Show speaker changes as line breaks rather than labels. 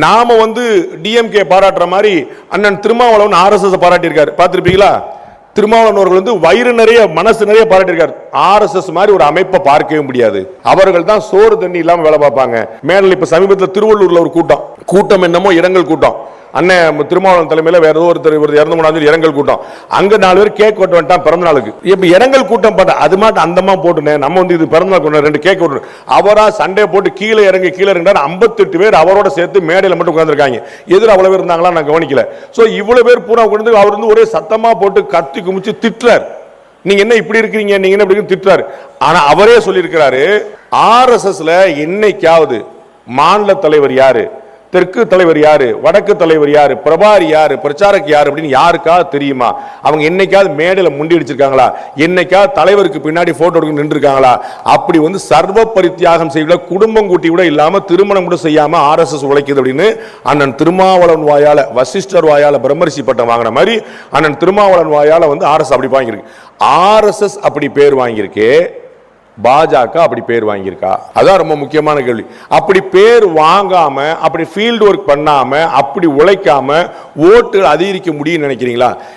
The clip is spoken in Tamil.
நாம டிஎம்கே பாராட்டுற மாதிரி அண்ணன் திருமாவளவன் ஆர்எஸ்எஸ் பாராட்டியிருக்காரு, பார்த்திருப்பீங்களா? திருமாவளவன் அவர்கள் வயிறு நிறைய மனசு நிறைய பாராட்டியிருக்காரு. ஆர்எஸ்எஸ் மாதிரி ஒரு அமைப்பை பார்க்கவே முடியாது. அவர்கள் தான் சோறு தண்ணி இல்லாம வேலை பார்ப்பாங்க. மேல இப்ப சமீபத்தில் திருவள்ளூர்ல ஒரு கூட்டம் என்னமோ இரங்கல் கூட்டம், அண்ணன் திருமாவளவன் தலைமையில வேற ஏதோ ஒருத்தர் இறந்து போனாலும் இரங்கல் கூட்டம். அங்க 4 பேர் கேக் கொண்டு வந்துட்டான் பிறந்த நாளுக்கு. இப்ப இரங்கல் கூட்டம் பண்ண அது மாட்டம் அந்தமா போட்டுனே நம்ம இது பிறந்த நாள் கொண்டு 2 கேக் கொண்டு அவரா சண்டே போட்டு கீழே இறங்கி 58 பேர் அவரோட சேர்த்து மேடையில மட்டும் உட்கார்ந்துருக்காங்க. எதிர அவ்வளவு பேர் இருந்தாங்களா நான் கவனிக்கல. சோ இவ்வளவு பேர் பூரா கொண்டு அவர் ஒரே சத்தமா போட்டு கத்தி குமிச்சு திட்டுறார். நீங்க என்ன இப்படி இருக்கீங்க, நீங்க என்ன இப்படி திட்டுறாரு. ஆனா அவரே சொல்லியிருக்கிறாரு, ஆர்எஸ்எஸ்ல என்னைக்காவது மாநில தலைவர் யாரு, தெற்கு தலைவர் யாரு, வடக்கு தலைவர் யாரு, பிரபாரி யாரு, பிரச்சாரக் யாரு அப்படின்னு யாருக்காவது தெரியுமா? அவங்க என்னைக்காவது மேடையில முண்டி அடிச்சிருக்காங்களா? என்னைக்காவது தலைவருக்கு பின்னாடி போட்டோ எடுக்க நின்று இருக்காங்களா? அப்படி சர்வ பரித்தியாகம் செய்யல, குடும்பம் கூட்டி கூட இல்லாம திருமணம் கூட செய்யாம ஆர்எஸ்எஸ் உழைக்குது அப்படின்னு அண்ணன் திருமாவளவன் வாயால, வசிஷ்டர் வாயால பிரம்மரிஷி பட்டம் வாங்கின மாதிரி அண்ணன் திருமாவளவன் வாயால ஆர்எஸ் அப்படி வாங்கியிருக்கு. ஆர்எஸ்எஸ் அப்படி பேர் வாங்கியிருக்கே, பாஜக அப்படி பேர் வாங்கியிருக்கா? அதான் ரொம்ப முக்கியமான கேள்வி. அப்படி பேர் வாங்காம, அப்படி ஃபீல்டு ஒர்க் பண்ணாம, அப்படி உழைக்காம ஓட்டு அதிகரிக்க முடியும்னு நினைக்கிறீங்களா?